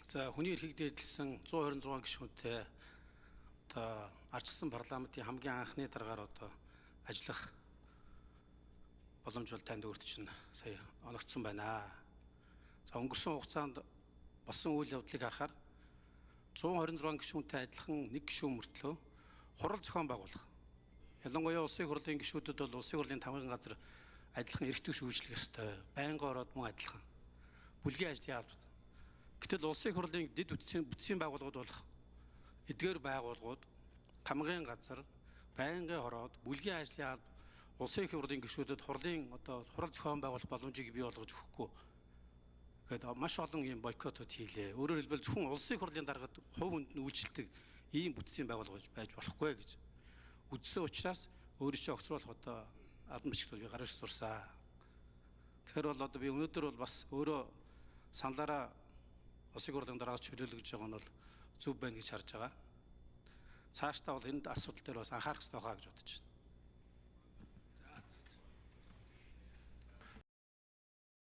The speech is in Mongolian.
За хүний эрхийг дээдлсэн 126 гишүүнтэй одоо ардчилсан парламентын хамгийн анхны дараагаар одоо ажиллах боломж бол танд өөрт чинь сая оногдсон байна. За өнгөрсөн хугацаанд болсон үйл явдлыг харахаар 126 гишүүнтэй адилхан нэг гишүүн мөртлөө хурал зохион байгуулах. Ялангуяа улсын хурлын гишүүдэд бол улсын хурлын тамгын газар адилхан эрх төвш үйлчлэх ёстой. Байнга ороод мөн адилхан. Бүлгийн ажлын албад. Гэтэл улсын хурлын дэд бүтцийн байгууллагууд болох эдгээр байгууллагууд тамгын газар байнгын хороод бүлгийн ажлын алба улсын хурлын гишүүдэд хурлын одоо хурал зохион байгуулах боломжийг бий болгож өгөхгүй. Гэтэл маш олон юм бойкотууд хийлээ. Өөрөөр хэлбэл зөвхөн улсын хурлын даргад хувь хүнд нь үйлчлдэг ийм бүтцийн байгууллага байж болохгүй гэж үзсэн учраас өөрөөсөө огцруулах одоо албан бичгтүүд гаргаж сурсан. Тэгэхээр бол одоо би өнөөдөр бол бас өөрөө саналаараа улсын хурлын дараагаас чөлөөлөх гэж байгаа нь бол зөв байна гэж харж байгаа. Цаашдаа бол энэ асуудал дээр бас анхаарах хэрэгтэй байгаа гэж бодож байна.